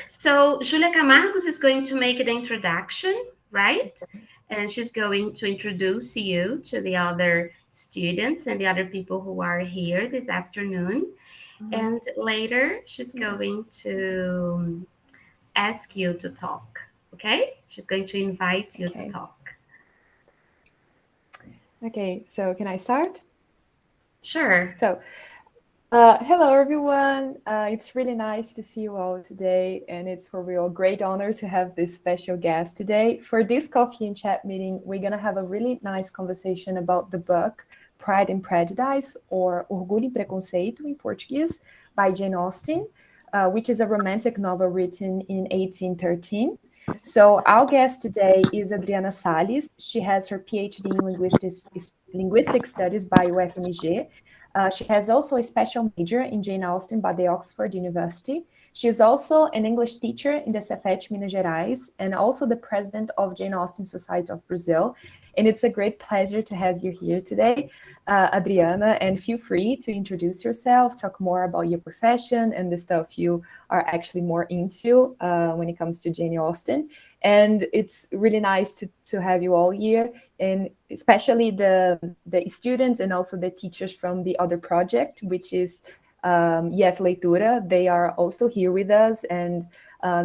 So Julia Camargos is going to make the introduction, right? And she's going to introduce you to the other students and the other people who are here this afternoon. And later, she's Yes. going to ask you to talk. Okay? She's going to invite you to Okay. talk. Okay. So can I start? Sure. So, hello everyone. It's really nice to see you all today, and it's for real great honor to have this special guest today. For this coffee and chat meeting, we're gonna have a really nice conversation about the book Pride and Prejudice, or Orgulho e Preconceito in Portuguese, by Jane Austen, which is a romantic novel written in 1813. So our guest today is Adriana Salles. She has her PhD in linguistic studies by UFMG. She has also a special major in Jane Austen by the Oxford University. She is also an English teacher in the CEFET Minas Gerais and also the president of Jane Austen Society of Brazil. And it's a great pleasure to have you here today, Adriana. And feel free to introduce yourself, talk more about your profession and the stuff you are actually more into when it comes to Jane Austen. And it's really nice to have you all here, and especially the students and also the teachers from the other project, which is EF Leitura. They are also here with us, and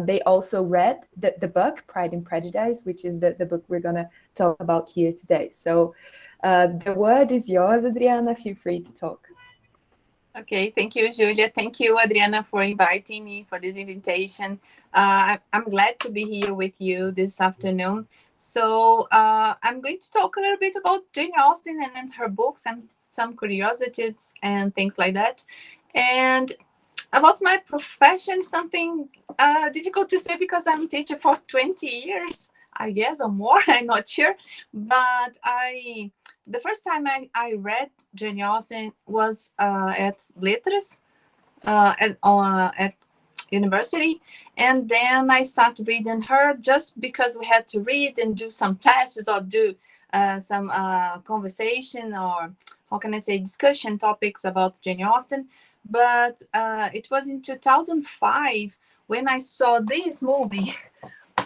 they also read the book Pride and Prejudice, which is the book we're going to talk about here today. So the word is yours, Adriana. Feel free to talk. Okay, thank you, Julia. Thank you, Adriana, for inviting me for this invitation. I'm glad to be here with you this afternoon. So I'm going to talk a little bit about Jane Austen and her books and some curiosities and things like that. And about my profession, something difficult to say because I'm a teacher for 20 years, I guess, or more. I'm not sure. But the first time I read Jane Austen was at Letras at university, and then I started reading her just because we had to read and do some tests or do some conversation, or how can I say, discussion topics about Jane Austen. But it was in 2005 when I saw this movie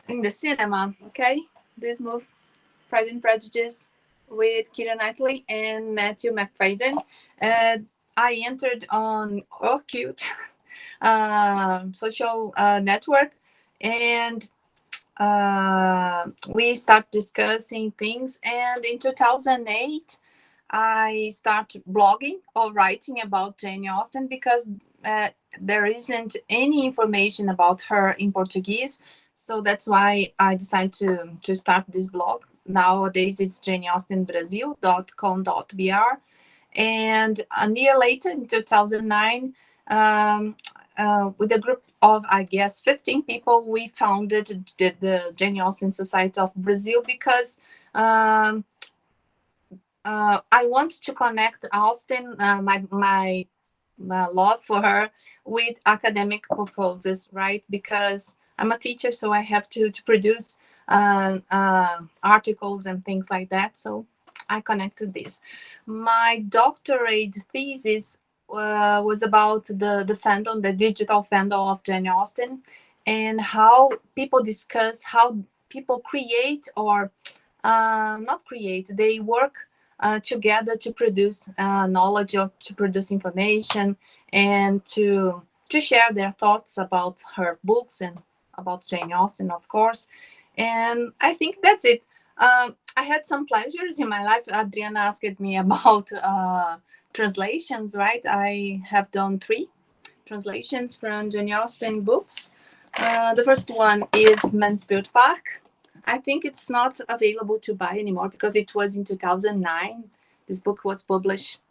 in the cinema. Okay, this movie, Pride and Prejudice, with Keira Knightley and Matthew McFadden. Uh, I entered on Orkut, social network, and we start discussing things. And in 2008, I start blogging or writing about Jane Austen because there isn't any information about her in Portuguese. So that's why I decided to start this blog. Nowadays, it's janeaustenbrasil.com.br. And a year later, in 2009, with a group of, I guess, 15 people, we founded the Jane Austen Society of Brazil because I want to connect Austen, my love for her, with academic purposes, right? Because I'm a teacher, so I have to produce articles and things like that. So I connected this. My doctorate thesis was about the fandom, the digital fandom of Jane Austen, and how people discuss how people create or not create, they work together to produce knowledge or to produce information and to share their thoughts about her books and about Jane Austen, of course. And I think that's it. I had some pleasures in my life. Adriana asked me about translations, right? I have done 3 translations from Jane Austen books. The first one is Mansfield Park. I think it's not available to buy anymore because it was in 2009. This book was published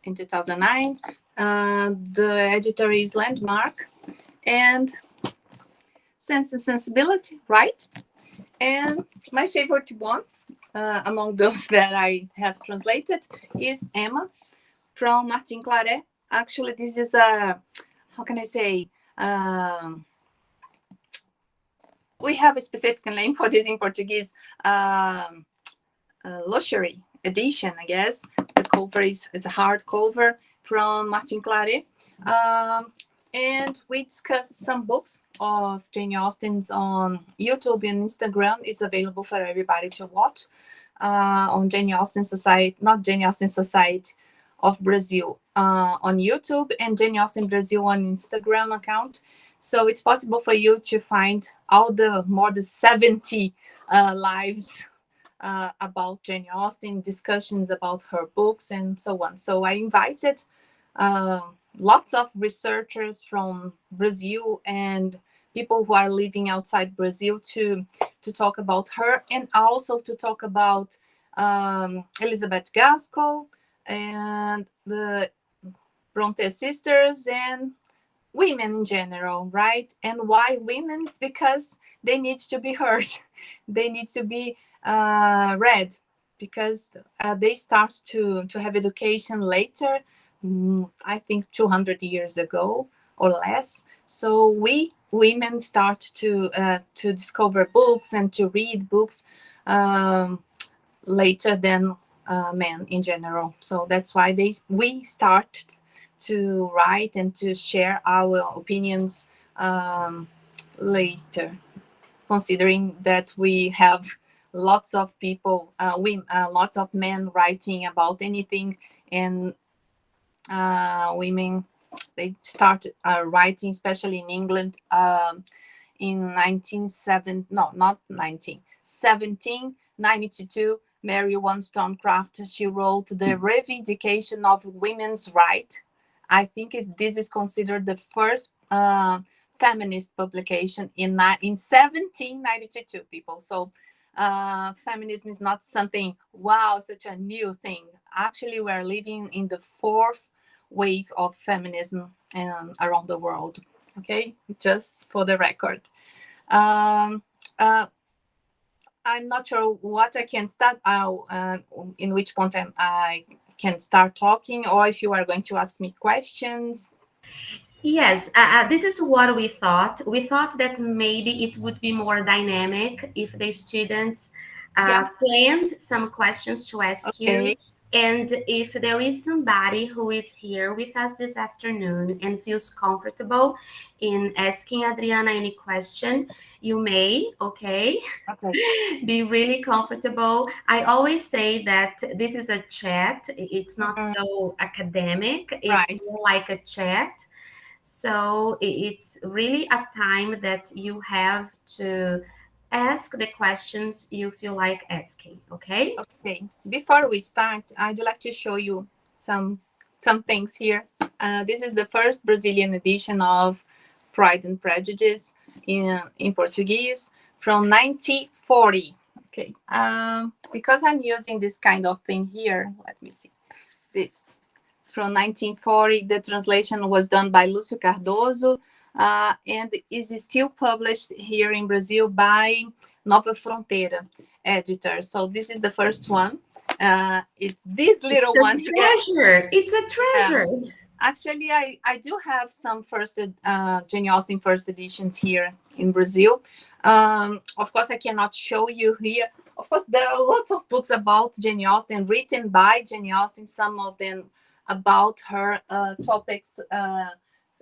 in 2009. The editor is Landmark. And Sense and Sensibility, right? And my favorite one among those that I have translated is Emma from Martin Claret. Actually, this is a, how can I say, we have a specific name for this in Portuguese, luxury edition, I guess. The cover is a hard cover from Martin Claret. and we discussed some books of Jane Austen's on YouTube and Instagram. It's available for everybody to watch on Jane Austen Society, not Jane Austen Society of Brazil on YouTube, and Jane Austen Brazil on Instagram account. So it's possible for you to find all the more than 70 lives about Jane Austen, discussions about her books, and so on. So I invited lots of researchers from Brazil and people who are living outside Brazil to talk about her, and also to talk about Elizabeth Gaskell and the Bronte sisters and women in general, right? And why women? It's because they need to be heard. They need to be read, because they start to have education later, I think 200 years ago or less. So we women start to discover books and to read books later than men in general. So that's why we start to write and to share our opinions later, considering that we have lots of people, lots of men writing about anything, and women, they start writing, especially in England, in 1792. Mary Wollstonecraft, she wrote The Reivindication of Women's Right. I think this is considered the first feminist publication in 1792, people. So feminism is not something, wow, such a new thing. Actually, we're living in the fourth wave of feminism around the world. Okay, just for the record. I'm not sure what I can start, in which point I can start talking, or if you are going to ask me questions. Yes, this is what we thought. We thought that maybe it would be more dynamic if the students Yes. planned some questions to ask you. Okay. And if there is somebody who is here with us this afternoon and feels comfortable in asking Adriana any question, you may, okay? Be really comfortable. I always say that this is a chat. It's not so academic. It's Right. more like a chat. So it's really a time that you have to ask the questions you feel like asking, okay? Okay. Before we start, I'd like to show you some things here. This is the first Brazilian edition of Pride and Prejudice in Portuguese from 1940. Okay. Because I'm using this kind of thing here, let me see. This from 1940. The translation was done by Lúcio Cardoso, and is still published here in Brazil by Nova Fronteira editor. So this is the first one. It's this little one. Treasure. It's a treasure. Actually, I do have some Jane Austen first editions here in Brazil. Of course, I cannot show you here. Of course, there are lots of books about Jane Austen, written by Jane Austen, some of them about her topics,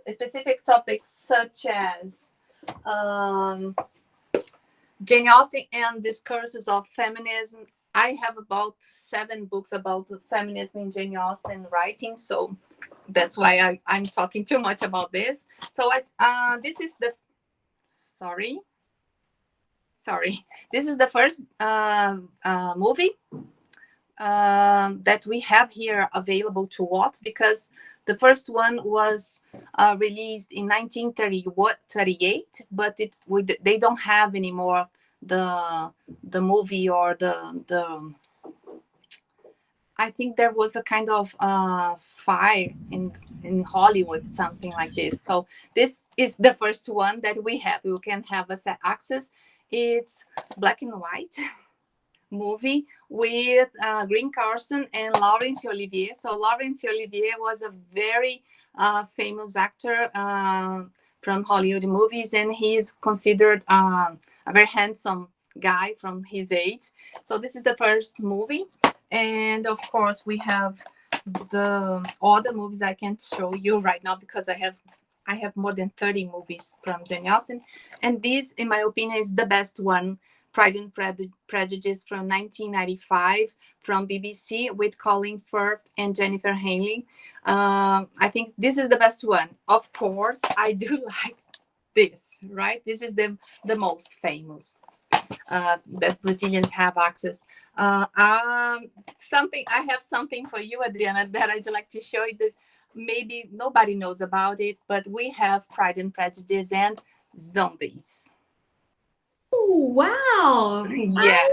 specific topics such as Jane Austen and Discourses of Feminism. I have about 7 books about feminism in Jane Austen writing, so that's why I'm talking too much about this. So this is the this is the first movie that we have here available to watch, because the first one was released in 1938, but they don't have anymore the movie, or the I think there was a kind of fire in Hollywood, something like this. So this is the first one that we have. You can have access. It's black and white movie with Green Carson and Laurence Olivier. So Laurence Olivier was a very famous actor from Hollywood movies, and he is considered a very handsome guy from his age. So this is the first movie. And of course, we have the other movies I can't show you right now because I have I have more than 30 movies from Jane Austen, and this, in my opinion, is the best one. Pride and Prejudice from 1995 from BBC with Colin Firth and Jennifer Hanley. I think this is the best one. Of course, I do like this, right? This is the most famous that Brazilians have access. Something I have something for you, Adriana, that I'd like to show you that maybe nobody knows about it, but we have Pride and Prejudice and zombies. Oh, wow. Yes.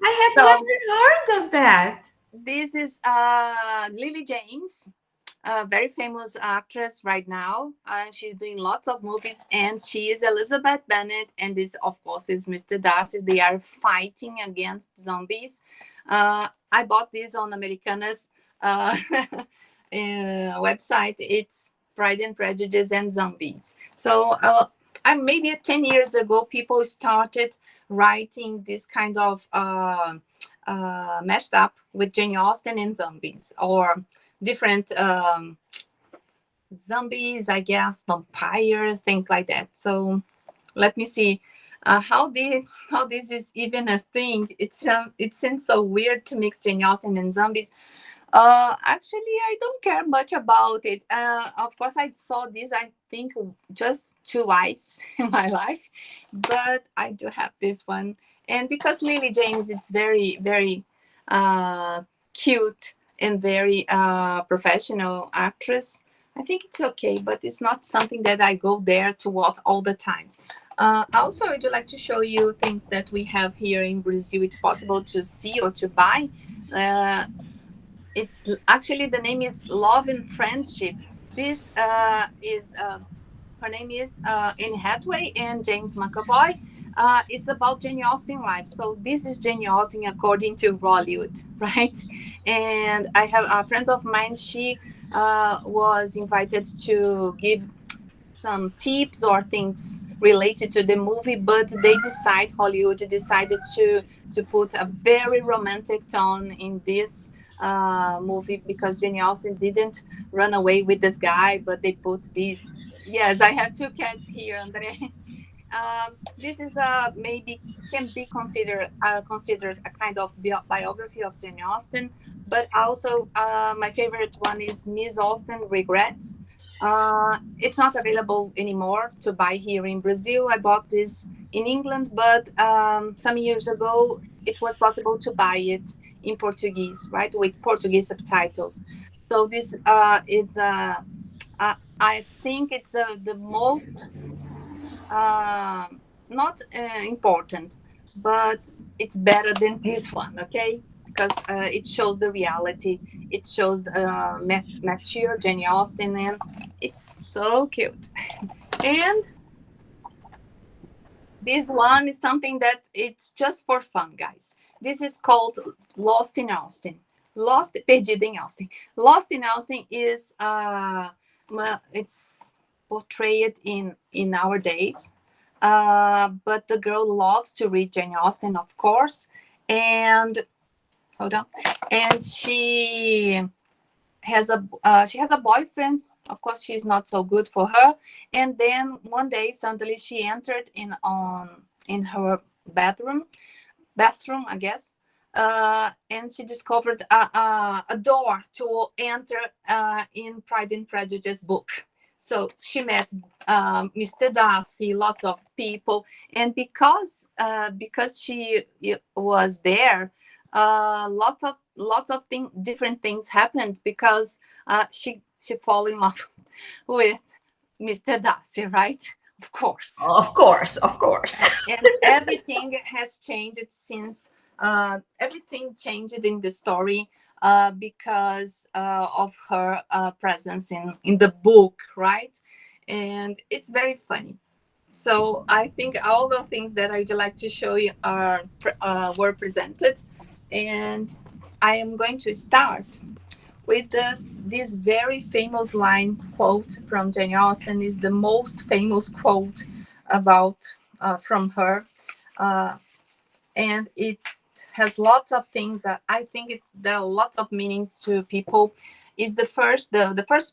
I have So never heard of that. this is Lily James, a very famous actress right now. She's doing lots of movies, and she is Elizabeth Bennet, and this, of course, is Mr. Darcy. They are fighting against zombies. I bought this on Americanas website. It's Pride and Prejudice and Zombies. So maybe 10 years ago, people started writing this kind of mashed up with Jane Austen and zombies, or different zombies, I guess, vampires, things like that. So let me see how this is even a thing. It seems so weird to mix Jane Austen and zombies. Actually, I don't care much about it. Of course, I saw this, I think, just twice in my life, but I do have this one. And because Lily James, it's very, very cute and very professional actress, I think it's okay, but it's not something that I go there to watch all the time. Also, I'd like to show you things that we have here in Brazil. It's possible to see or to buy. It's actually, the name is Love and Friendship. This is her name is Anne Hathaway and James McAvoy. It's about Jane Austen life. So this is Jane Austen according to Hollywood, right? And I have a friend of mine. She was invited to give some tips or things related to the movie, but Hollywood decided to put a very romantic tone in this movie, because Jane Austen didn't run away with this guy, but they put this. Yes, I have two cats here, Andre. This is maybe can be considered a kind of biography of Jane Austen, but also my favorite one is Miss Austen Regrets. It's not available anymore to buy here in Brazil. I bought this in England, but some years ago it was possible to buy it in Portuguese, right, with Portuguese subtitles. So this is I think it's the most not important, but it's better than this one, okay? Because it shows the reality. It shows mature Jane Austen, and it's so cute. And this one is something that it's just for fun, guys. This is called Lost in Austen. Perdido em Austen. Lost in Austen is it's portrayed in our days, but the girl loves to read Jane Austen, of course, and hold on, and she has a boyfriend. Of course, she's not so good for her, and then one day suddenly she entered in her bathroom, I guess, and she discovered a door to enter in Pride and Prejudice book. So she met Mr. Darcy, lots of people, and because she was there, lots of different things happened, because she fell in love with Mr. Darcy, right? Of course. Of course, of course. And everything has changed since. Everything changed in the story because of her presence in the book, right? And it's very funny. So I think all the things that I'd like to show you were presented, and I am going to start with this very famous line quote from Jane Austen. Is the most famous quote about from her, and it has lots of things that I think there are lots of meanings to people. Is the first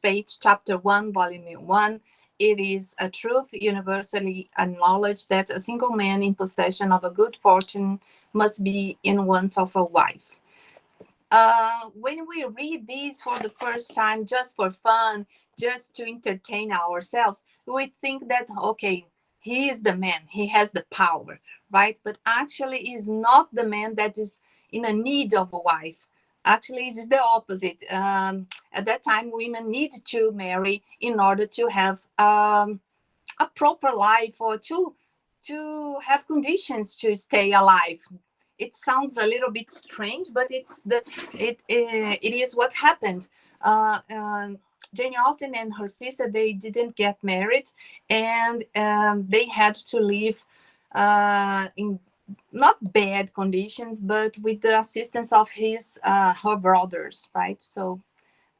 page, chapter 1, volume 1, it is a truth universally acknowledged that a single man in possession of a good fortune must be in want of a wife. When we read these for the first time, just for fun, just to entertain ourselves, we think that, okay, he is the man, he has the power, right? But actually is not the man that is in a need of a wife. Actually, it is the opposite. At that time, women need to marry in order to have a proper life, or to have conditions to stay alive. It sounds a little bit strange, but it is what happened. Jane Austen and her sister, they didn't get married, and they had to live in not bad conditions, but with the assistance of her brothers, right? So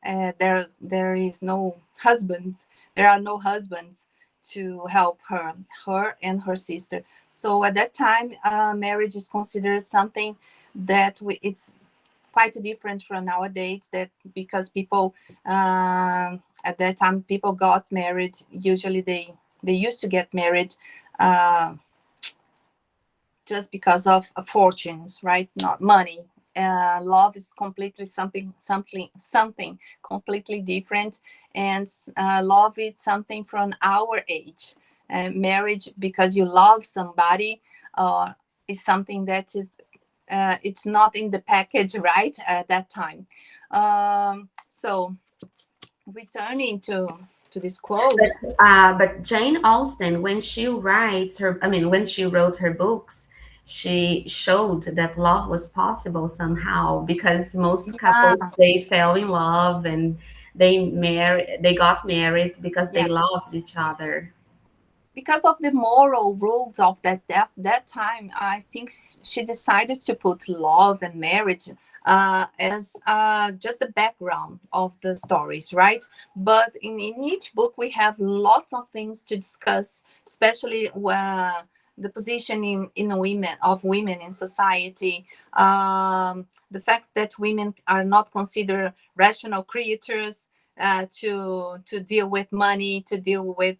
there is no husband. There are no husbands to help her and her sister. So at that time, marriage is considered something that it's quite different from nowadays. That because people at that time people got married. Usually they used to get married just because of fortunes, right? Not money. Love is completely something completely different, and love is something from our age. Marriage, because you love somebody, is something that is it's not in the package, right, at that time. So returning to this quote. But Jane Austen, when she when she wrote her books, she showed that love was possible somehow, because most Yeah, couples, they fell in love and they got married because they yeah. loved each other. Because of the moral rules of that time, I think she decided to put love and marriage as just the background of the stories, right? But in each book, we have lots of things to discuss, especially the position in women in society, the fact that women are not considered rational creatures, to deal with money, to deal with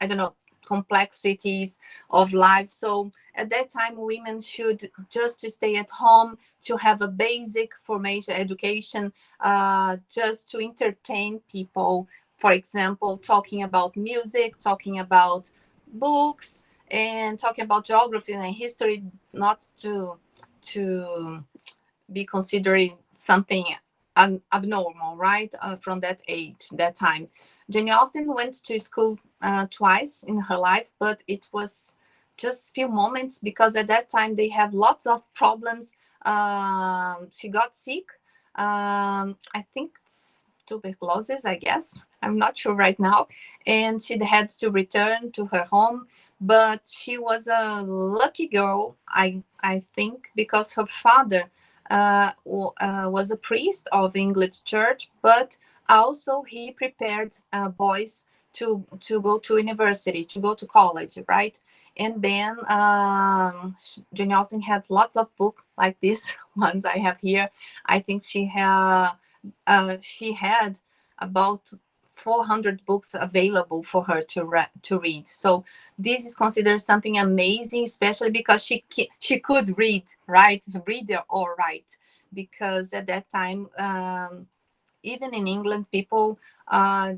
I don't know, complexities of life. So at that time, women should just stay at home to have a basic formation, education, just to entertain people. For example, talking about music, talking about books, and talking about geography and history, not to be considered something abnormal, right? From that age, that time. Jane Austen went to school twice in her life, but it was just few moments, because at that time they have lots of problems. She got sick. I think it's tuberculosis, I guess. I'm not sure right now. And she had to return to her home. But she was a lucky girl, I think, because her father was a priest of English church, but also he prepared boys to go to university, to go to college, right? And then Jane Austen had lots of books like this ones I have here. I think she had about 400 books available for her to read. So this is considered something amazing, especially because she could read, right? Read or write, because at that time, even in England, people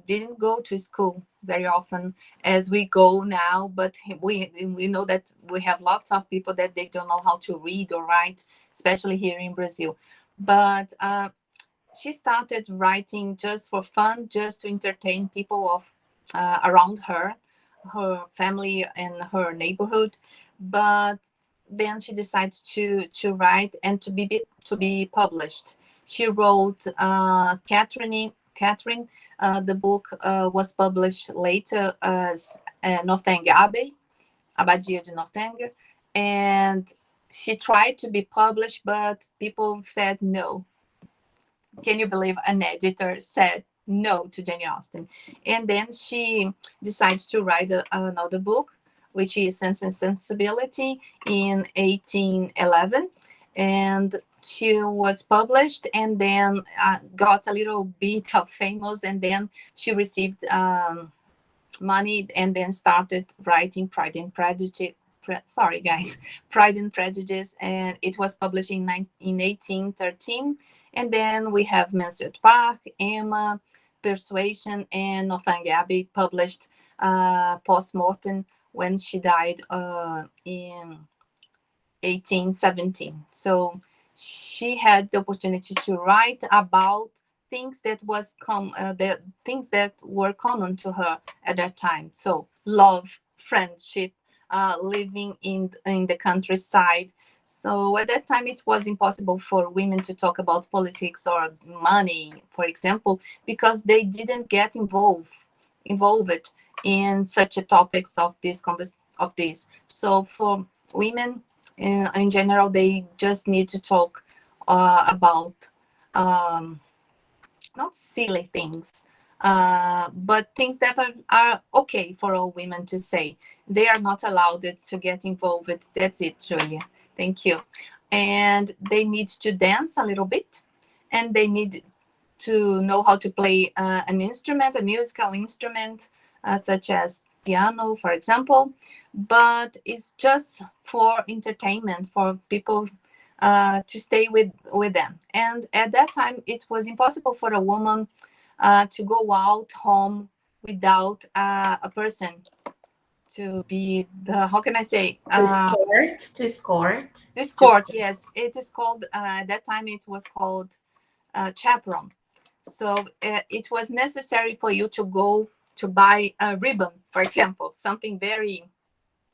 didn't go to school very often as we go now. But we know that we have lots of people that they don't know how to read or write, especially here in Brazil. But she started writing just for fun, just to entertain people of around her family and her neighborhood. But then she decided to write and to be published. She wrote Catherine. The book was published later as Northanger Abbey, Abadia de Northanger, and she tried to be published, but people said no. Can you believe an editor said no to Jane Austen? And then she decides to write another book, which is Sense and Sensibility, in 1811. And she was published, and then got a little bit of famous, and then she received money, and then started writing Pride and Prejudice. Sorry, guys, Pride and Prejudice, and it was published in 1813. And then we have Mansfield Park, Emma, Persuasion, and Northanger Abbey published post-mortem when she died in 1817. So she had the opportunity to write about things that the things that were common to her at that time. So love, friendship, living in the countryside. So at that time, it was impossible for women to talk about politics or money, for example, because they didn't get involved in such a topics of this. So for women in general, they just need to talk about not silly things, but things that are okay for all women to say. They are not allowed to get involved. That's it, Julia. Thank you. And they need to dance a little bit, and they need to know how to play an instrument, a musical instrument, such as piano, for example. But it's just for entertainment, for people to stay with them. And at that time, it was impossible for a woman to go out home without a person to be the, how can I say? To escort. Yes. It is called, at that time, it was called chaperone. So it was necessary for you to go to buy a ribbon, for example, something very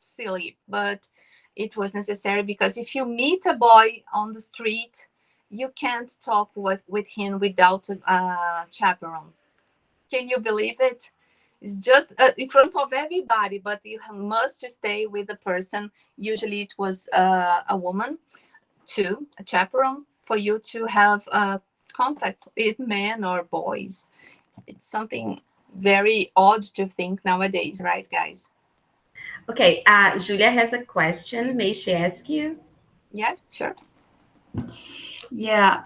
silly, but it was necessary because if you meet a boy on the street, you can't talk with him without a chaperone. Can you believe it? It's just in front of everybody, but you must stay with the person. Usually it was a woman too, a chaperone, for you to have contact with men or boys. It's something very odd to think nowadays, right, guys? Okay, Julia has a question. May she ask you? Yeah, sure. Yeah,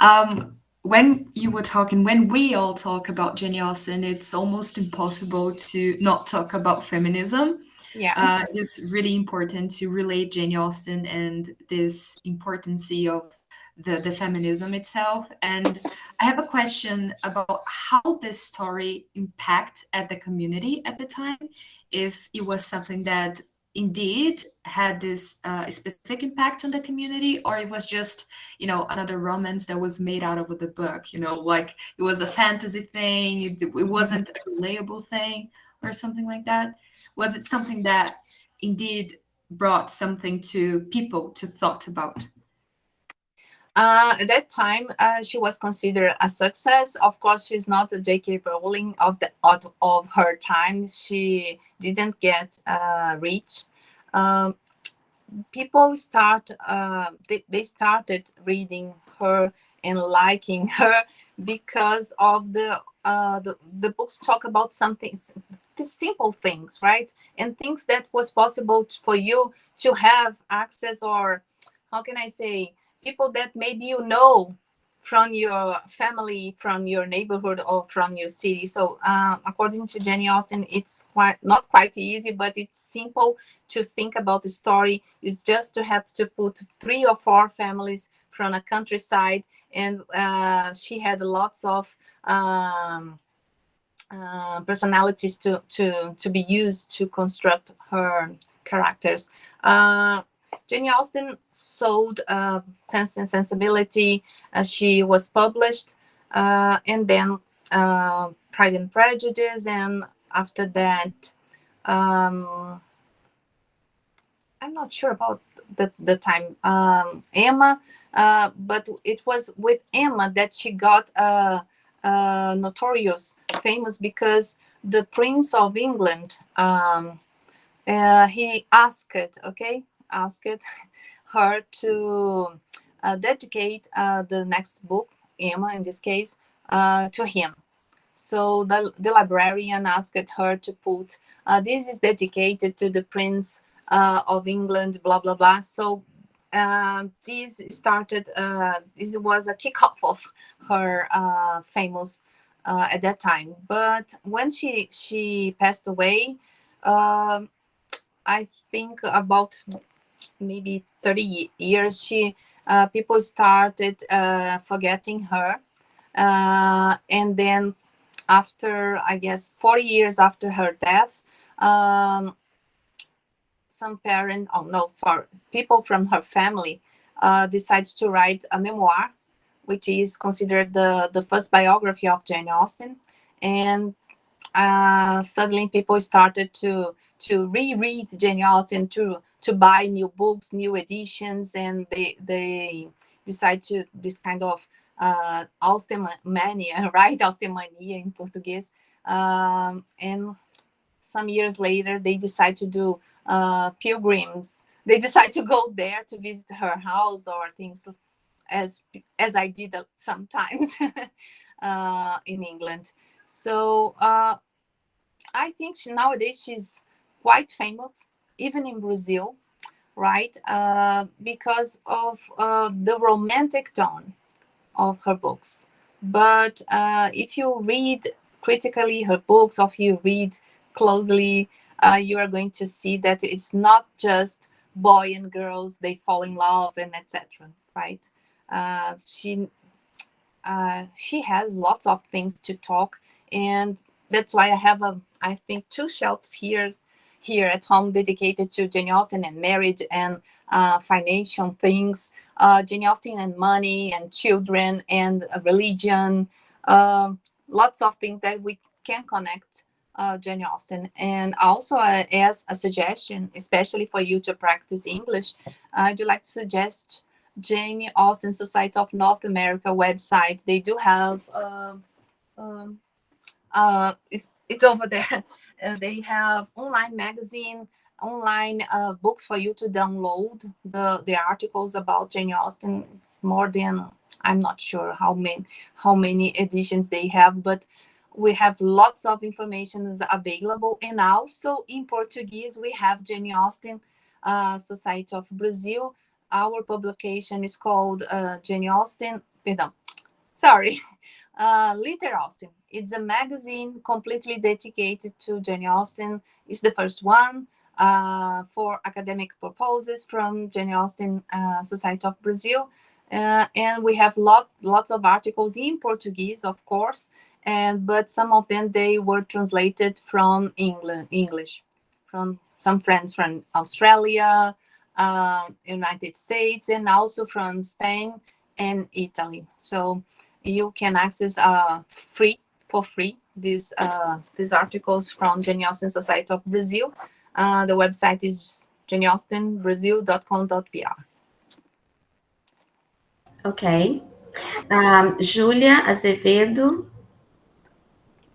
when you were talking, when we all talk about Jane Austen, it's almost impossible to not talk about feminism. Yeah. It is really important to relate Jane Austen and this importance of the feminism itself. And I have a question about how this story impact at the community at the time, if it was something that indeed had this specific impact on the community, or it was just, another romance that was made out of the book, like it was a fantasy thing, it wasn't a relatable thing or something like that. Was it something that indeed brought something to people to thought about? At that time, she was considered a success. Of course, she's not a J.K. Rowling of her time. She didn't get rich. People they started reading her and liking her because of the books talk about something, the simple things, right? And things that was possible for you to have access, or how can I say, people that maybe from your family, from your neighborhood, or from your city. So according to Jane Austen, it's not quite easy, but it's simple to think about the story. Is just to have to put 3 or 4 families from a countryside, and she had lots of personalities to be used to construct her characters. Jane Austen sold Sense and Sensibility. She was published, and then Pride and Prejudice, and after that, I'm not sure about the time, Emma, but it was with Emma that she got notorious, famous, because the Prince of England, he asked her to dedicate the next book, Emma in this case, to him. So the librarian asked her to put, this is dedicated to the Prince of England, blah, blah, blah. So this started, this was a kickoff of her famous at that time. But when she passed away, I think about maybe 30 years, people started forgetting her. And then after, I guess, 40 years after her death, some people from her family decides to write a memoir, which is considered the first biography of Jane Austen. And suddenly people started to reread Jane Austen, to buy new books, new editions, and they decide to this kind of Austen mania, right? Austen mania in Portuguese. And some years later, they decide to do pilgrims. They decide to go there to visit her house or things, as I did sometimes in England. So I think nowadays she's quite famous, even in Brazil, right? Because of the romantic tone of her books. But if you read critically her books, or if you read closely, you are going to see that it's not just boy and girls, they fall in love and etc. Right? She has lots of things to talk, and that's why I have I think 2 shelves here at home dedicated to Jane Austen and marriage and financial things, Jane Austen and money and children and religion, lots of things that we can connect Jane Austen. And also, as a suggestion, especially for you to practice English, I'd like to suggest Jane Austen Society of North America website. They do have it's over there. They have online magazine, online books for you to download the articles about Jane Austen. It's more than, I'm not sure how many editions they have, but we have lots of information available. And also in Portuguese, we have Jane Austen Society of Brazil. Our publication is called Jane Austen, Liter Austen. It's a magazine completely dedicated to Jane Austen. It's the first one for academic purposes from Jane Austen Society of Brazil. And we have lots of articles in Portuguese, of course, but some of them, they were translated from English, from some friends from Australia, United States, and also from Spain and Italy. So you can access for free these articles from Jane Austen Society of Brazil. The website is janeaustenbrazil.com.br. Okay. Julia Azevedo.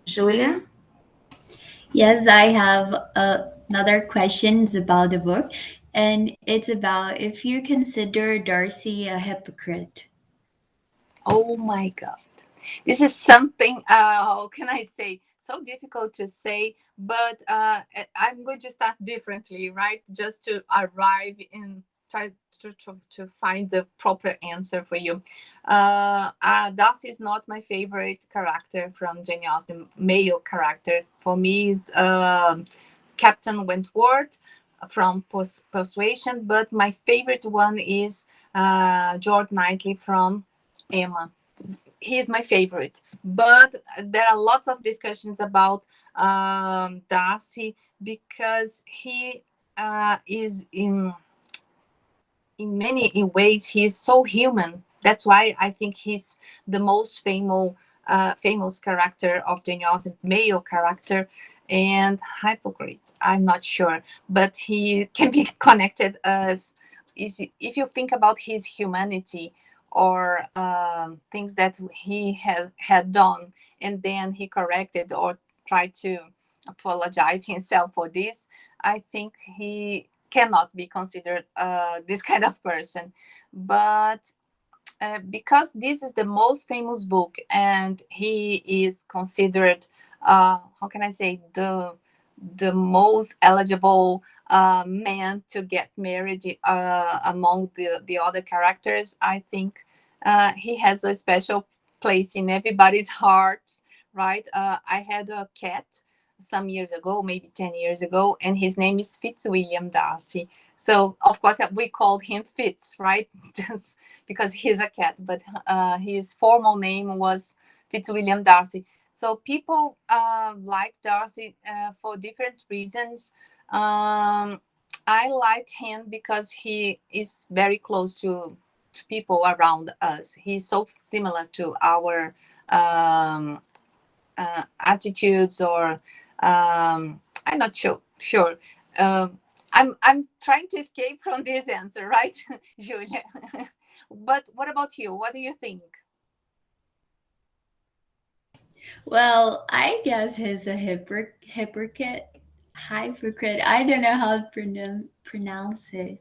Julia? Yes, I have another questions about the book, and it's about if you consider Darcy a hypocrite. Oh my God. This is something, how can I say, so difficult to say, but I'm going to start differently, right? Just to arrive in, try to find the proper answer for you. Darcy is not my favorite character from Jane Austen, male character. For me is Captain Wentworth from Persuasion, but my favorite one is George Knightley from Emma. He is my favorite, but there are lots of discussions about Darcy, because he is in many ways he's so human. That's why I think he's the most famous character of Jane Austen, male character. And hypocrite, I'm not sure, but he can be connected as if you think about his humanity, or things that he had done, and then he corrected or tried to apologize himself for this. I think he cannot be considered this kind of person. But because this is the most famous book, and he is considered, how can I say, the most eligible man to get married among the other characters, I think he has a special place in everybody's hearts, right? I had a cat some years ago, maybe 10 years ago, and his name is Fitzwilliam Darcy. So of course we called him Fitz, right? Just because he's a cat, but his formal name was Fitzwilliam Darcy. So people like Darcy for different reasons. I like him because he is very close to people around us. He's so similar to our attitudes, or I'm not sure. I'm trying to escape from this answer, right, Julia? But what about you? What do you think? Well, I guess he's a hypocrite. Hypocrite. I don't know how to pronounce it.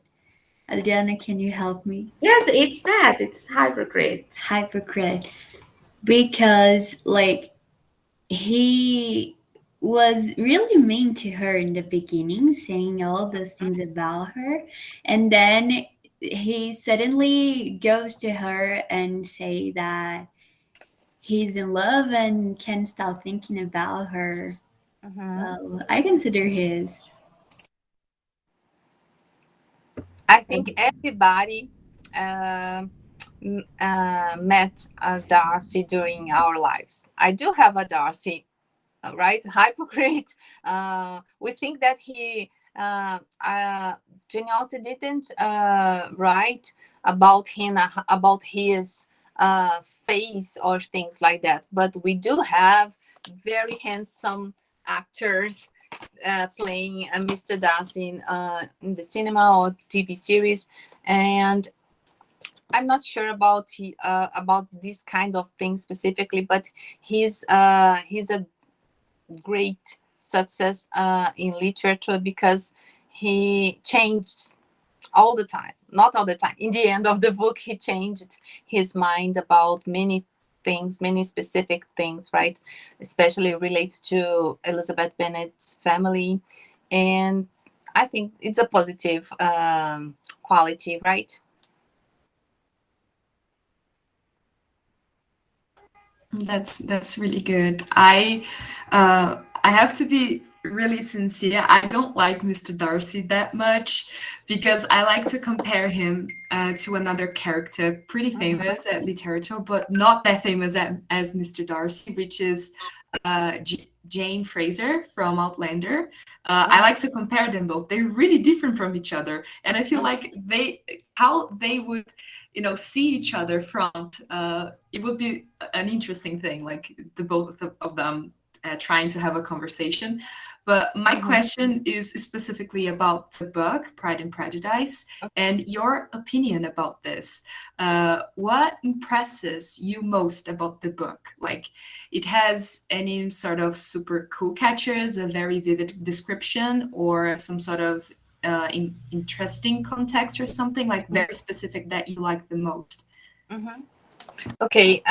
Adriana, can you help me? Yes, it's that. It's hypocrite. Hypocrite. Because, like, he was really mean to her in the beginning, saying all those things about her. And then he suddenly goes to her and say that he's in love and can't stop thinking about her. Well, I consider his. I think everybody met Darcy during our lives. I do have a Darcy, right? Hypocrite. We think that Jane Austen didn't write about him, about his face or things like that. But we do have very handsome actors playing Mr. Darcy in the cinema or TV series, and I'm not sure about this kind of thing specifically, but he's a great success in literature because he changed all the time. Not all the time. In the end of the book, he changed his mind about many things, many specific things, right? Especially relates to Elizabeth Bennet's family. And I think it's a positive quality, right? That's really good. I have to be really sincere. I don't like Mr. Darcy that much because I like to compare him to another character pretty famous at literature, but not that famous as Mr. Darcy, which is Jane Fraser from Outlander. I like to compare them both. They're really different from each other, and I feel like how they would see each other front, it would be an interesting thing, like the both of them trying to have a conversation. But my question is specifically about the book Pride and Prejudice and your opinion about this. What impresses you most about the book? Like, it has any sort of super cool catchers, a very vivid description, or some sort of interesting context or something like very specific that you like the most? Okay.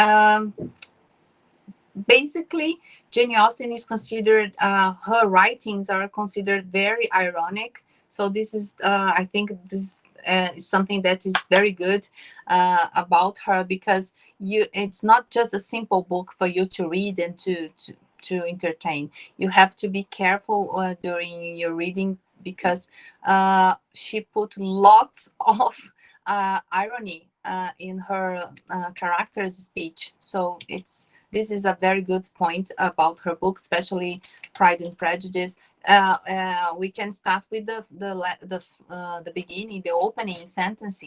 Basically, Jane Austen is considered, her writings are considered very ironic. So this is, I think this is something that is very good about her, because it's not just a simple book for you to read and to entertain. You have to be careful during your reading, because she put lots of irony in her character's speech. So this is a very good point about her book, especially Pride and Prejudice. We can start with the beginning, the opening sentence.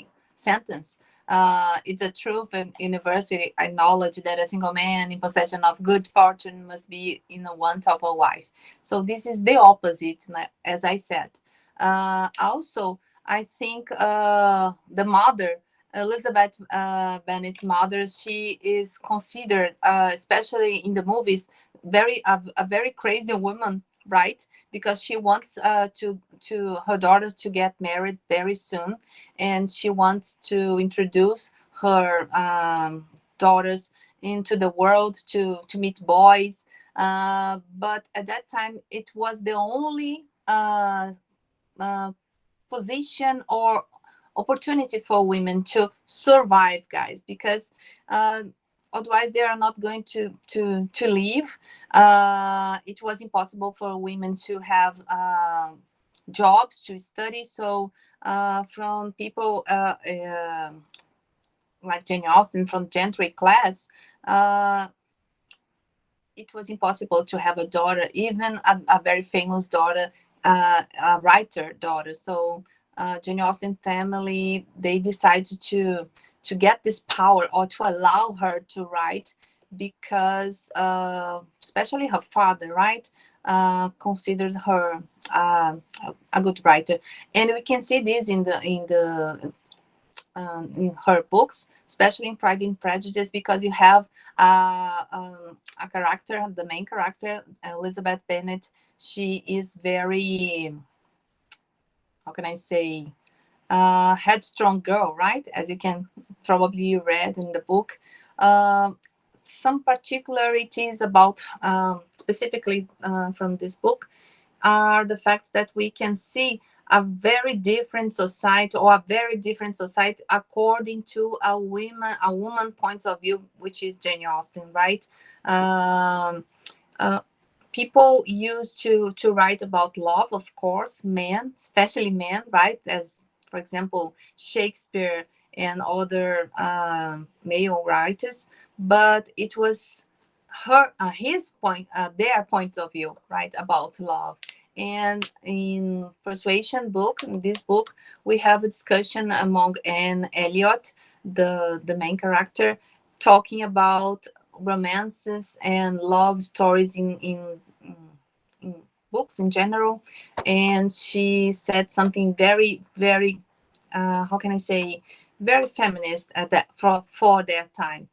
It's a truth in university. I acknowledge that a single man in possession of good fortune must be in the want of a wife. So this is the opposite, as I said. Also, I think the mother, Elizabeth Bennet's mother, she is considered, especially in the movies, a very crazy woman, right? Because she wants to her daughter to get married very soon, and she wants to introduce her daughters into the world to meet boys. But at that time, it was the only position or opportunity for women to survive, guys, because otherwise they are not going to leave. It was impossible for women to have jobs, to study. So from people like Jane Austen, from gentry class, it was impossible to have a daughter, even a very famous daughter, a writer daughter. So Jane Austen family, they decided to get this power, or to allow her to write, because especially her father, right, considered her a good writer. And we can see this in her books, especially in Pride and Prejudice, because you have a character, the main character, Elizabeth Bennet. She is very, how can I say, headstrong girl, right? As you can probably read in the book. Some particularities about, specifically from this book, are the facts that we can see a very different society, or a very different society according to a woman point of view, which is Jane Austen, right? People used to write about love, of course, men, especially men, right? As, for example, Shakespeare and other male writers. But it was his point, their point of view, right, about love. And in Persuasion book, in this book, we have a discussion among Anne Elliot, the main character, talking about romances and love stories in books in general. And she said something very, very, how can I say, very feminist at that for their time.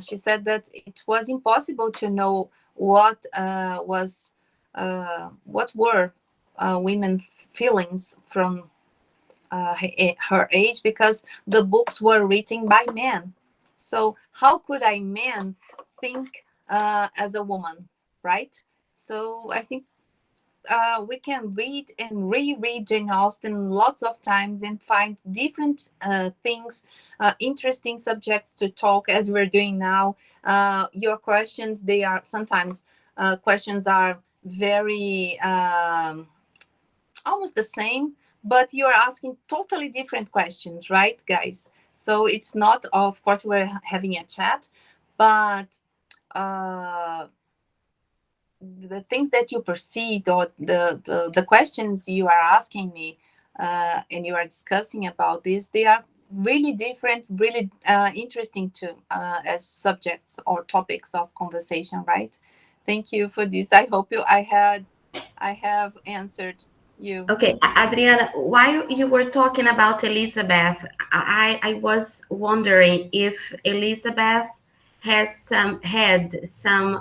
She said that it was impossible to know what were women feelings from her age, because the books were written by men. So how could a man think as a woman, right? So I think we can read and reread Jane Austen lots of times and find different things, interesting subjects to talk, as we're doing now. Your questions, they are sometimes questions are very almost the same, but you are asking totally different questions, right, guys? So it's not, of course, we're having a chat, but the things that you perceived, or the questions you are asking me, and you are discussing about this, they are really different, really interesting too, as subjects or topics of conversation, right? Thank you for this. I hope I have answered you. Okay, Adriana, while you were talking about Elizabeth, I was wondering if Elizabeth had some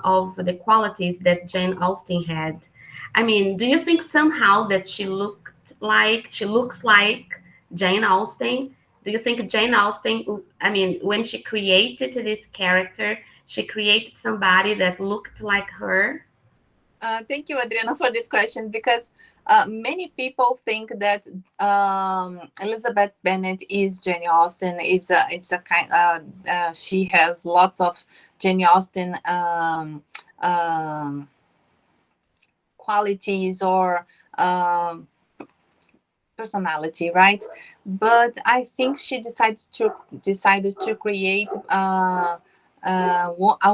of the qualities that Jane Austen had. I mean, do you think somehow that she looks like Jane Austen? Do you think Jane Austen, I mean, when she created this character, she created somebody that looked like her? Thank you, Adriana, for this question, because many people think that Elizabeth Bennet is Jane Austen. It's a kind. She has lots of Jane Austen qualities, or personality, right? But I think she decided to create a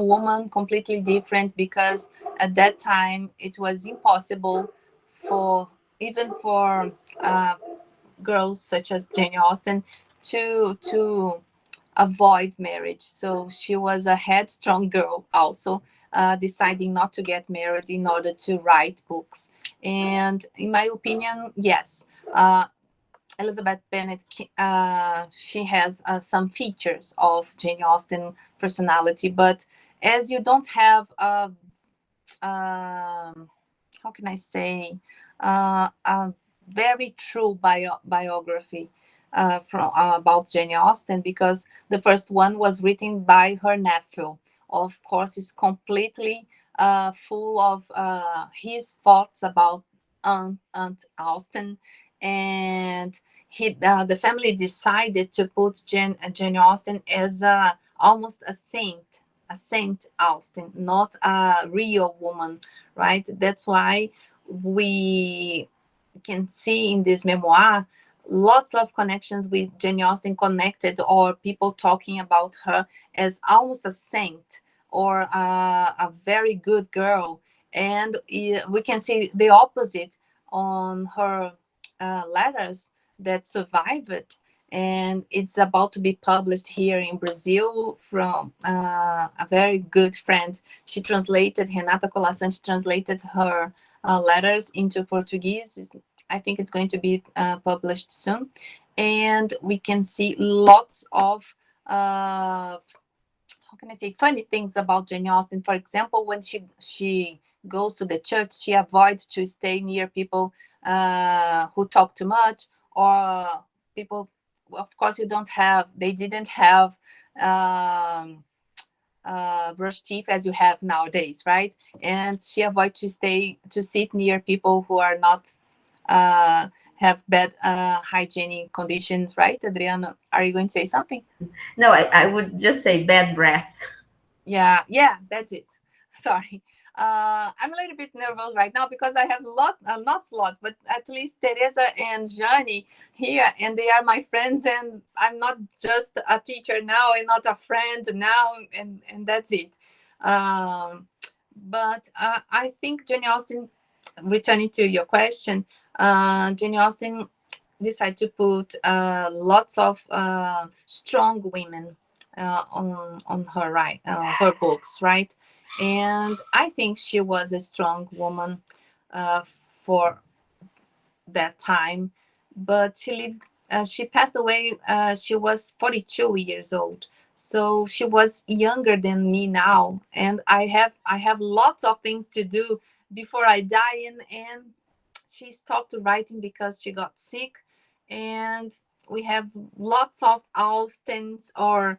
woman completely different, because at that time it was impossible for, even for girls such as Jane Austen, to avoid marriage. So she was a headstrong girl, also deciding not to get married in order to write books. And in my opinion, yes, Elizabeth Bennet, she has some features of Jane Austen personality, but as you don't have how can I say, a very true biography from about Jane Austen, because the first one was written by her nephew. Of course, it's completely full of his thoughts about Aunt Austen, and the family decided to put Jane Austen as almost a saint, a Saint Austen, not a real woman, right? That's why we can see in this memoir lots of connections with Jane Austen, connected, or people talking about her as almost a saint or a very good girl. And we can see the opposite on her letters that survived, and it's about to be published here in Brazil from a very good friend. She translated, Renata Colasanti translated her letters into Portuguese. I think it's going to be published soon. And we can see lots of, how can I say, funny things about Jane Austen. For example, when she goes to the church, she avoids to stay near people who talk too much, or people, of course, they didn't have brush teeth as you have nowadays, right? And she avoids to sit near people who are not have bad hygienic conditions, right? Adriana, are you going to say something? No, I would just say bad breath. Yeah, that's it. Sorry. I'm a little bit nervous right now because I have not a lot, but at least Teresa and Jani here, and they are my friends, and I'm not just a teacher now and not a friend now, and that's it. But I think Jane Austen, returning to your question, Jane Austen decided to put lots of strong women on her books, right? And I think she was a strong woman for that time, but she passed away. She was 42 years old, so she was younger than me now, and I have lots of things to do before I die. And she stopped writing because she got sick, and we have lots of Austens or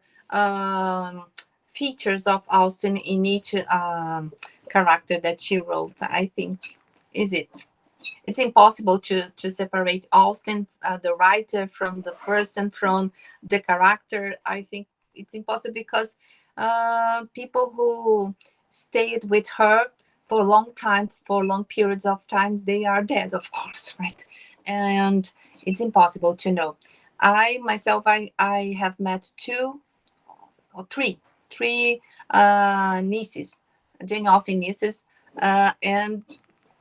features of Austen in each character that she wrote. I think it's impossible to separate Austen, the writer, from the person, from the character. I think it's impossible because people who stayed with her for a long time, for long periods of time, they are dead, of course, right? And it's impossible to know. I myself, I have met two or three nieces, Jane Austen nieces, and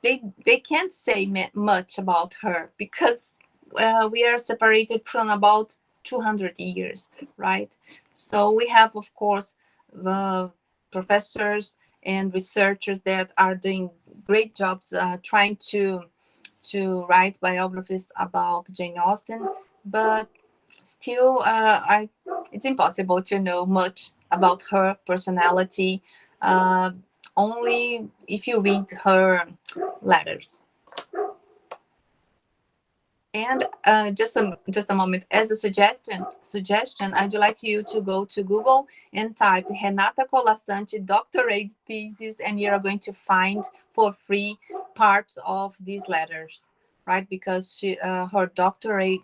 they can't say much about her because we are separated from about 200 years, right? So we have, of course, the professors and researchers that are doing great jobs trying to write biographies about Jane Austen, but still, it's impossible to know much about her personality, only if you read her letters. And just a moment, as a suggestion, I'd like you to go to Google and type Renata Colasanti doctorate thesis, and you're going to find for free parts of these letters, right? Because her doctorate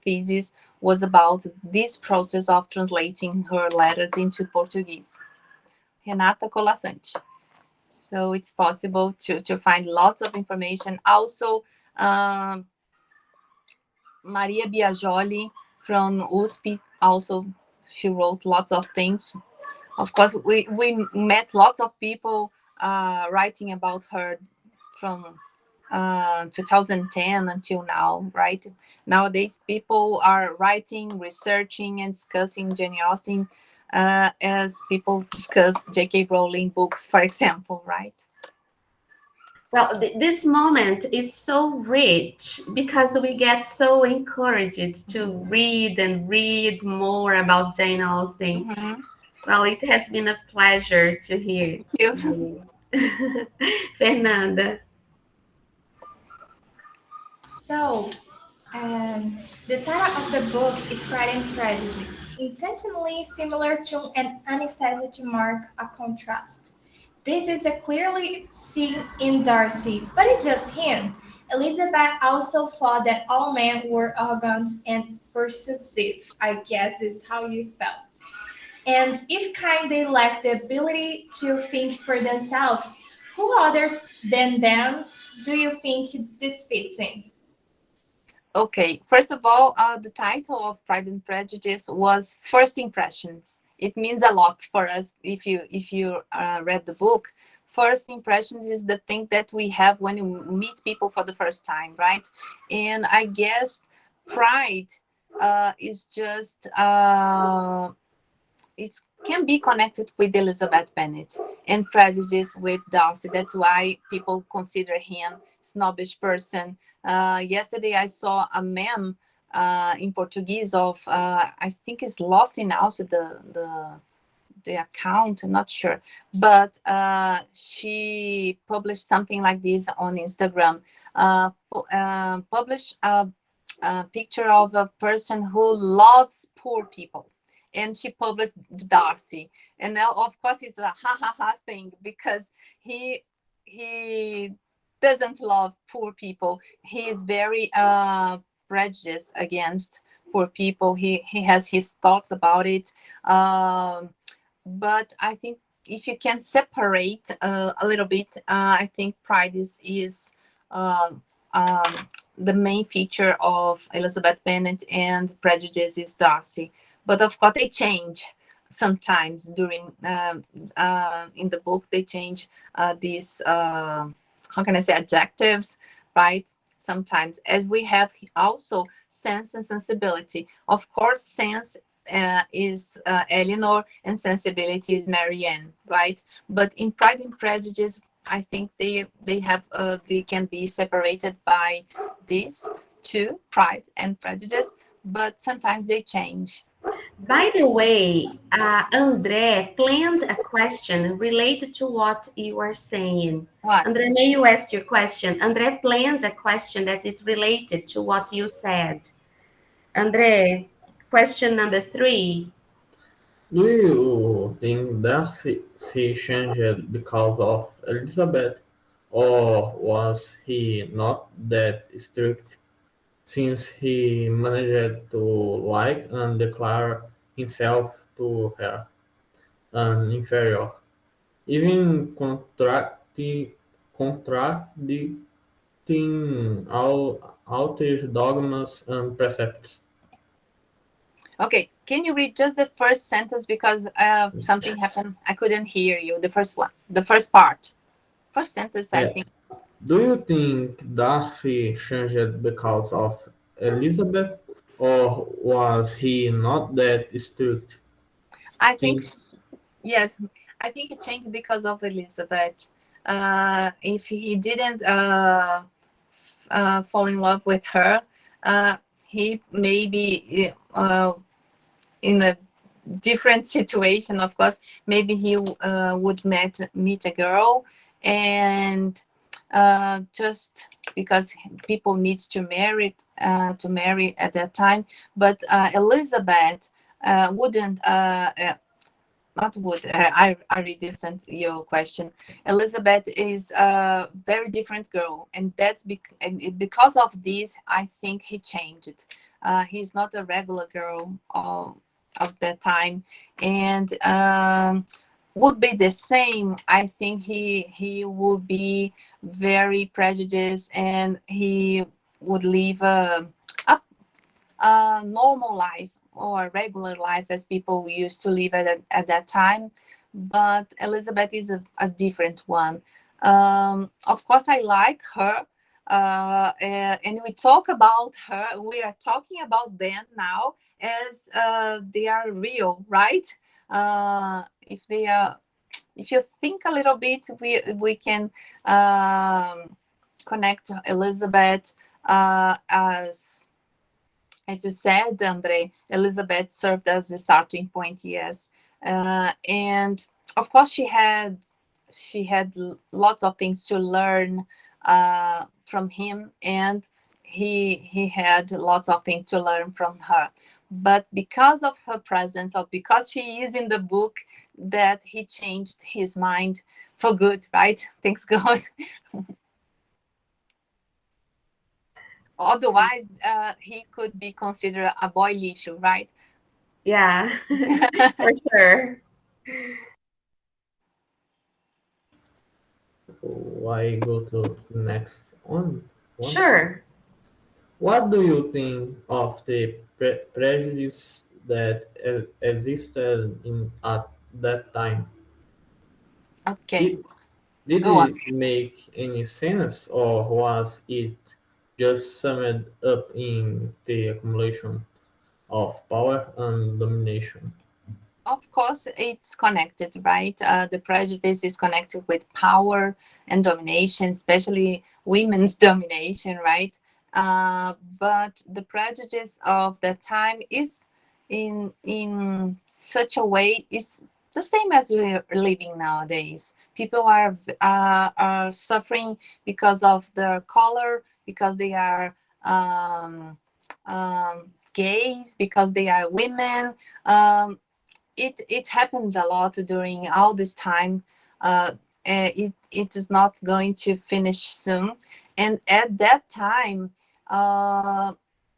thesis was about this process of translating her letters into Portuguese. Renata Colasanti. So it's possible to find lots of information. Also, Maria Biagioli from USP, also she wrote lots of things. Of course, we met lots of people writing about her from 2010 until now, right? Nowadays, people are writing, researching, and discussing Jane Austen as people discuss J.K. Rowling books, for example, right? Well, this moment is so rich because we get so encouraged to read and read more about Jane Austen. Mm-hmm. Well, it has been a pleasure to hear you. Fernanda. So, the title of the book is Pride and Prejudice, intentionally similar to an anesthesia to mark a contrast. This is a clearly seen in Darcy, but it's just him. Elizabeth also thought that all men were arrogant and persuasive, I guess is how you spell. And if kind they lack the ability to think for themselves, who other than them do you think this fits in? Okay, first of all, the title of Pride and Prejudice was First Impressions. It means a lot for us if you read the book. First impressions is the thing that we have when you meet people for the first time, right? And I guess pride is just it can be connected with Elizabeth Bennet and prejudice with Darcy. That's why people consider him snobbish person. Yesterday I saw a meme in Portuguese of I think it's lost in also the account. I'm not sure, but she published something like this on Instagram. Published a picture of a person who loves poor people, and she published Darcy. And now, of course, it's a ha ha ha thing because he doesn't love poor people. He is very prejudiced against poor people. He has his thoughts about it. But I think if you can separate a little bit, I think pride is uh, the main feature of Elizabeth Bennet, and prejudice is Darcy. But of course, they change sometimes during in the book. They change these how can I say adjectives, right? Sometimes, as we have also sense and sensibility. Of course, sense is Eleanor, and sensibility is Marianne, right? But in Pride and Prejudice, I think they have they can be separated by these two, Pride and Prejudice, but sometimes they change. By the way, André planned a question related to what you are saying. What? André, may you ask your question? André planned a question that is related to what you said. André, question number 3. Do you think Darcy she changed because of Elizabeth, or was he not that strict since he managed to like and declare himself to her an inferior, even contradicting all his dogmas and precepts? Okay, can you read just the first sentence because something happened? I couldn't hear you. The first one, the first part, first sentence. I Yeah. think. Do you think Darcy changed because of Elizabeth, or was he not that strict? I think Since yes. I think it changed because of Elizabeth. If he didn't fall in love with her, he maybe in a different situation. Of course, maybe he would meet a girl, and just because people need to marry at that time. But Elizabeth wouldn't not would I read this and your question. Elizabeth is a very different girl, and because of this I think he changed. He's not a regular girl of that time, and would be the same. I think he would be very prejudiced, and he would live a normal life or a regular life as people used to live at that time. But Elizabeth is a different one. Of course, I like her. And we talk about her. We are talking about them now as they are real, right? If they are, if you think a little bit, we can connect Elizabeth as you said, Andre. Elizabeth served as a starting point, yes, and of course she had lots of things to learn from him, and he had lots of things to learn from her. But because of her presence, or because she is in the book, that he changed his mind for good, right? Thanks God. Otherwise, he could be considered a boy issue, right? Yeah, for sure. Why go to next one? Sure. What do you think of the prejudice that existed at that time? Okay, Did, did go on. it make any sense, or was it just summed up in the accumulation of power and domination? Of course, it's connected, right? The prejudice is connected with power and domination, especially women's domination, right? But the prejudice of that time is in such a way is the same as we're living nowadays. People are suffering because of their color, because they are gays, because they are women. It happens a lot during all this time. It is not going to finish soon, and at that time, uh,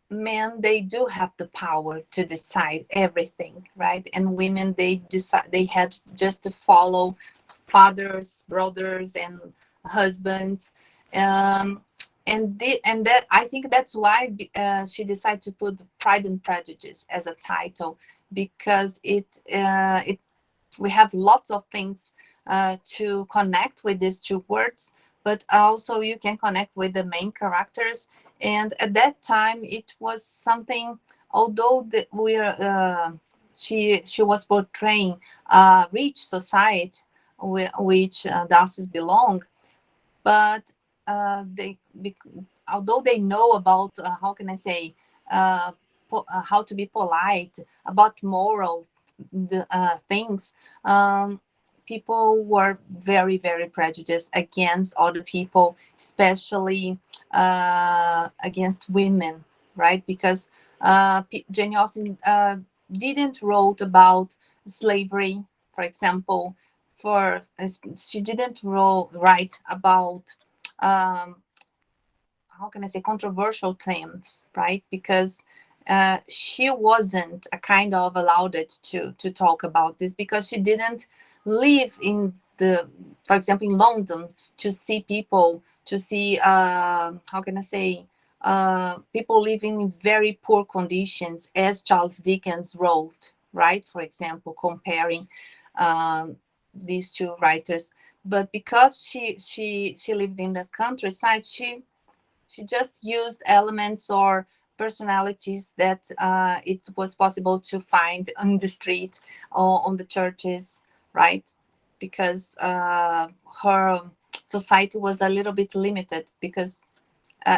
men they do have the power to decide everything, right? And women they had just to follow fathers, brothers, and husbands. Um, and that I think that's why she decided to put Pride and Prejudice as a title, because it we have lots of things to connect with these two words, but also you can connect with the main characters. And at that time it was something, although she was portraying a rich society which Darcy's belong, but although they know about how can I say how to be polite, about moral things, people were very very prejudiced against other people, especially against women, right? Because Jane Austen didn't wrote about slavery, for example. For she didn't write about um, how can I say controversial themes, right? Because she wasn't a kind of allowed it to talk about this, because she didn't live in the, for example, in London, to see people, to see how can I say people living in very poor conditions, as Charles Dickens wrote, right? For example, comparing um, these two writers. But because she lived in the countryside, she just used elements or personalities that it was possible to find on the street or on the churches, right? Because her society was a little bit limited, because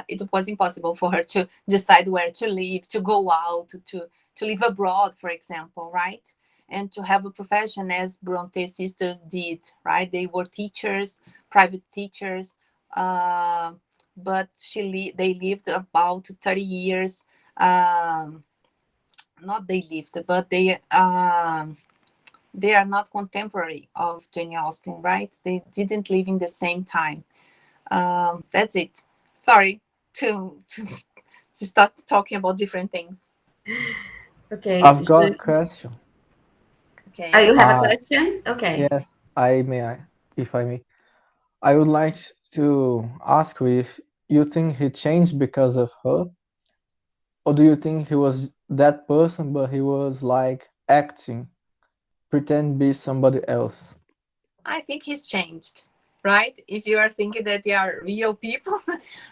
it was impossible for her to decide where to live, to go out, to live abroad, for example, right? And to have a profession, as Bronte sisters did, right? They were teachers, private teachers, uh, but they lived about 30 years. Not they lived, but they are not contemporary of Jane Austen, right? They didn't live in the same time. That's it. Sorry to start talking about different things. Okay. I've got a question. Oh, Okay. you have a Uh, question? Okay. yes, if I may. I would like to ask you if you think he changed because of her, or do you think he was that person, but he was like acting, pretend to be somebody else? I think he's changed, right? If you are thinking that they are real people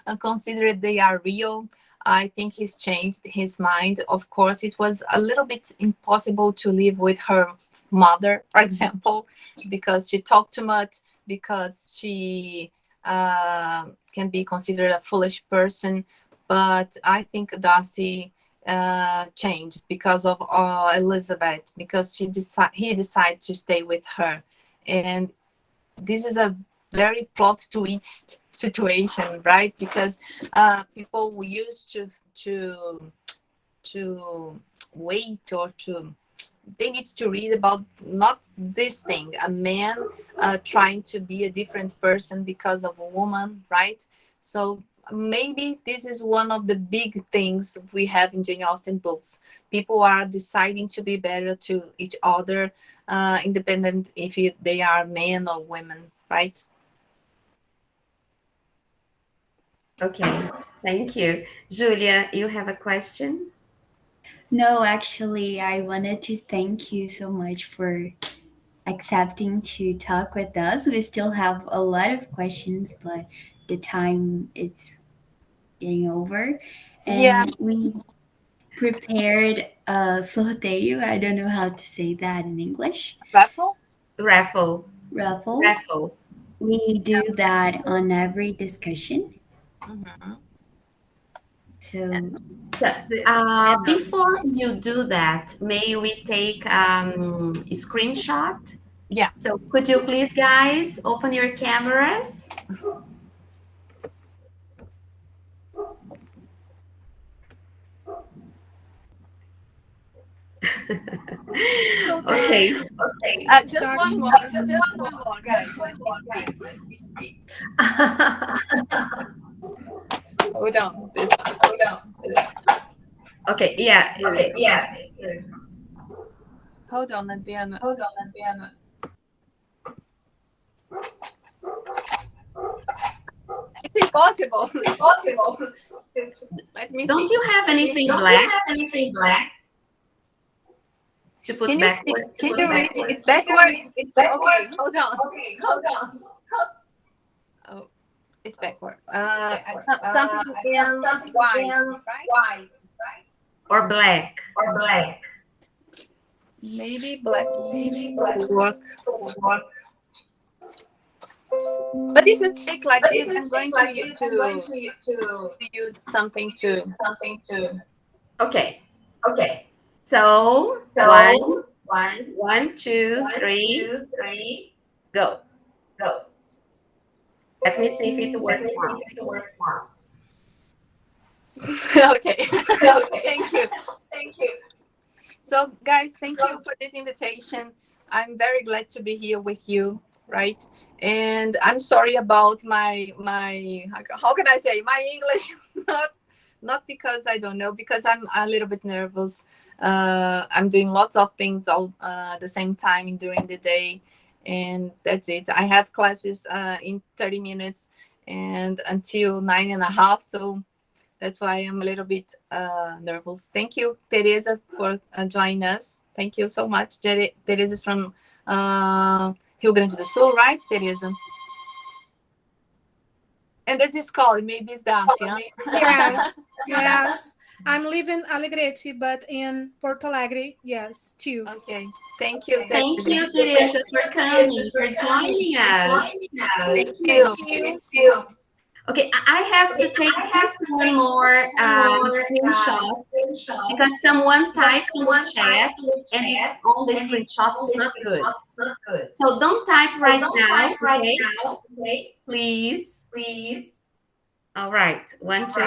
and consider they are real, I think he's changed his mind. Of course, it was a little bit impossible to live with her mother, for example, because she talked too much, because she can be considered a foolish person. But I think Darcy changed because of Elizabeth, because he decided to stay with her. And this is a very plot twist situation, right? Because people used to wait, or to they need to read about not this thing, a man trying to be a different person because of a woman, right? So maybe this is one of the big things we have in Jane Austen books. People are deciding to be better to each other, independent if they are men or women, right? Okay, thank you. Julia, you have a question? No, actually, I wanted to thank you so much for accepting to talk with us. We still have a lot of questions, but the time is getting over. And Yeah. we prepared a sorteio. I don't know how to say that in English. Raffle? Raffle. Raffle. Raffle. We do that on every discussion. Mm-hmm. So Before you do that, may we take a screenshot? Yeah. So could you please, guys, open your cameras? Okay. Just one more, guys. Let me speak. Hold on. Okay, yeah. Hold on, Adriana. It's impossible. Let me Don't see. you have anything black? To put Can you backward? see? Can you read it? It's backward. Okay, hold on. Oh, it's backward. Something in white, right? Or black? Maybe black. Maybe work. But if you take like this, I'm going to use something to. Okay. So, one, two, three, go. Let me see if it works now. Okay. Thank you. So, guys, thank you for this invitation. I'm very glad to be here with you, right? And I'm sorry about my how can I say, my English? Not because I don't know, because I'm a little bit nervous. I'm doing lots of things all at the same time during the day, and that's it. I have classes in 30 minutes and until 9:30, so that's why I'm a little bit nervous. Thank you, Teresa, for joining us. Thank you so much. Teresa is from Rio Grande do Sul, right, Teresa? And this is called, maybe it's Darcy, huh? Yes. I'm living Alegrete, but in Porto Alegre, yes, too. Okay. Thank you, Thank you, Teresa, for coming, for joining us. Thank you. Okay, I have to take one more screenshot because someone typed in the chat and it's on the screenshot. It's not good. So don't type right now, okay? Please. All right. 1, 2,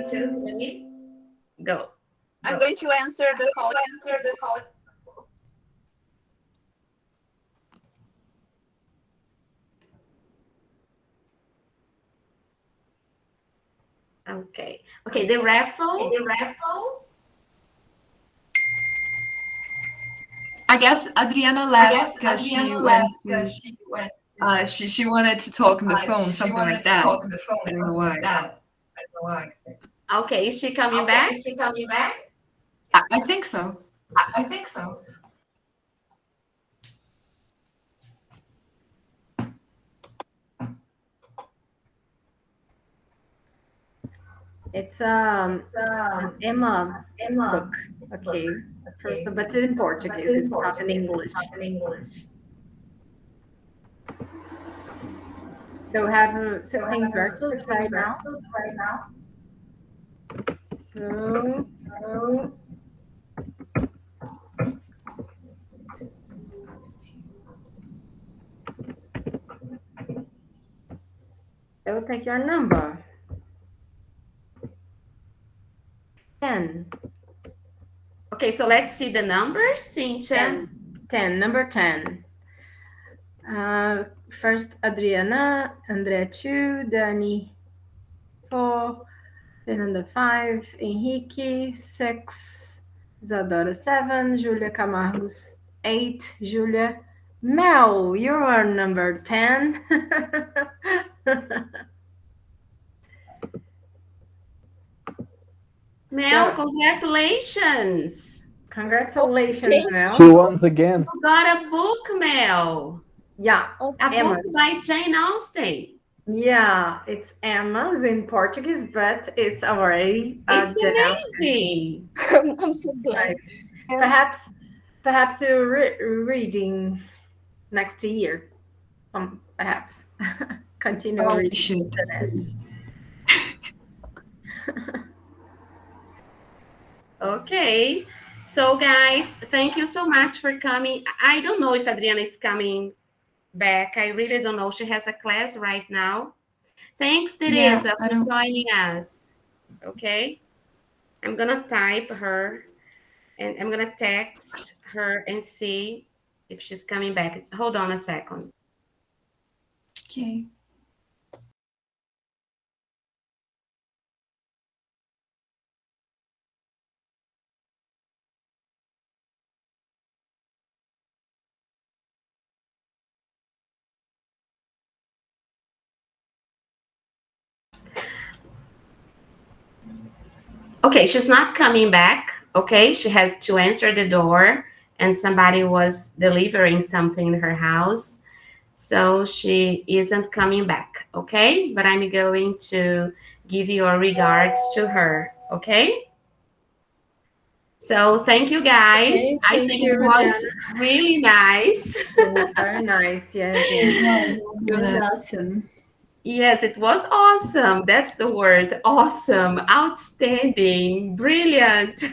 3. Go. I'm going to answer the call. Okay, the raffle. I guess Adriana left because she went to. She wanted to talk on the phone, something like that. I don't know why. Okay, is she coming back? I think so. It's an Emma book. Okay. First, but it's in Portuguese. It's not in English. So we have 16 verses right now. So I will take your number. 10. Okay, so let's see the numbers, Cynthia. 10, number 10. First, Adriana, Andrea 2, Dani 4, Fernanda 5, Henrique 6, Isadora 7, Julia Camargos 8, Julia. Mel, you are number 10. Mel, So- congratulations. Congratulations, Mel. She once again. You got a book, Mel. Yeah, A Emma. book by Jane Austen. Yeah, it's Emma's in Portuguese, but it's already It's Jane Austen. amazing. I'm so glad. Nice. Perhaps you're reading next year. Perhaps continue Oh, we reading should. the rest. Okay. So guys, thank you so much for coming. I don't know if Adriana is coming back. I really don't know. She has a class right now. Thanks, Teresa, I for don't- joining us. Okay. I'm gonna type her and I'm gonna text her and see if she's coming back. Hold on a second. Okay. Okay, she's not coming back. Okay, she had to answer the door and somebody was delivering something in her house. So she isn't coming back. Okay, but I'm going to give your regards to her. Okay. So thank you guys. Okay, I thank think you, it was Adriana. really nice. It was very nice. Yes, yes. It was awesome. Yes, it was awesome. That's the word. Awesome, outstanding, brilliant,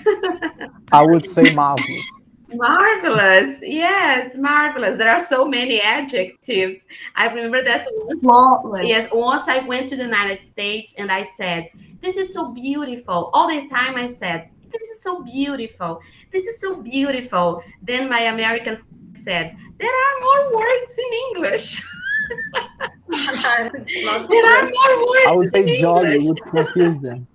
I would say marvelous. marvelous. Yes, marvelous. There are so many adjectives. I remember that once. Flawless. Yes, once I went to the United States and I said, "This is so beautiful." All the time I said, "This is so beautiful. This is so beautiful." Then my American friend said, "There are more words in English." Not There are more words I would say in jolly English. would confuse them.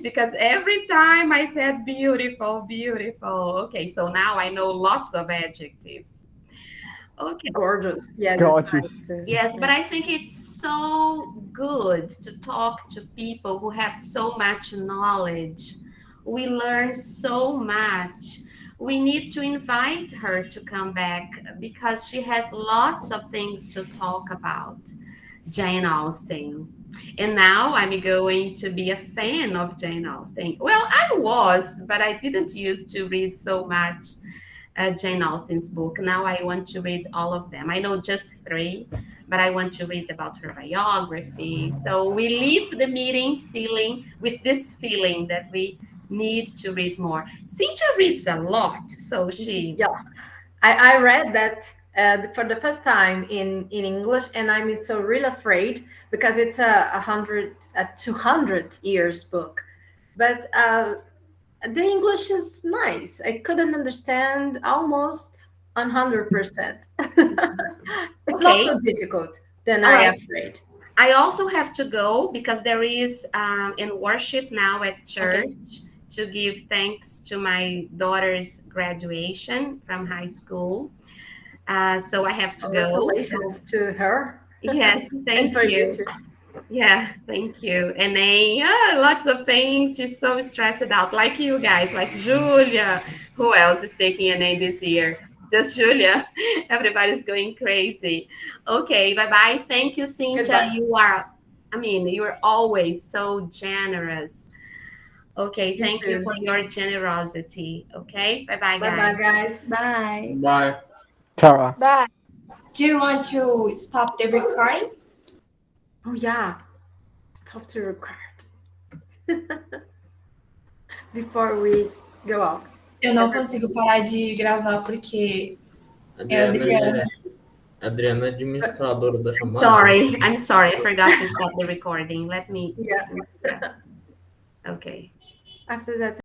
Because every time I said beautiful, beautiful. Okay, so now I know lots of adjectives. Okay. Gorgeous. Yes. Gorgeous. It's nice too. Yes, but I think it's so good to talk to people who have so much knowledge. We learn so much. We need to invite her to come back because she has lots of things to talk about. Jane Austen. And now I'm going to be a fan of Jane Austen. Well, I was, but I didn't used to read so much Jane Austen's book. Now I want to read all of them. I know just 3, but I want to read about her biography. So we leave the meeting feeling with this feeling that we need to read more. Cynthia reads a lot, so she. Yeah, I read that for the first time in English, and I'm so really afraid because it's a 200 years book, but the English is nice. I couldn't understand almost 100%. It's not Okay. so difficult. Then All I right. afraid. I also have to go because there is in worship now at church to give thanks to my daughter's graduation from high school. So I have to go. Congratulations to her. Yes, And thank for you you. too. Yeah, thank you. And then lots of things. She's so stressed out, like you guys, like Julia. Who else is taking an A this year? Just Julia. Everybody's going crazy. Okay, bye-bye. Thank you, Cynthia. Goodbye. You're always so generous. Okay, thank you too. for your generosity. Okay, bye-bye, Bye guys. bye, guys. Bye. Bye. Tara. Bye. Do you want to stop the recording? Oh yeah. Stop to record before we go out. Eu não consigo parar de gravar porque Adriana é administradora da chamada. Sorry, I'm sorry. I forgot to stop the recording. Let me. Yeah. Okay. After that.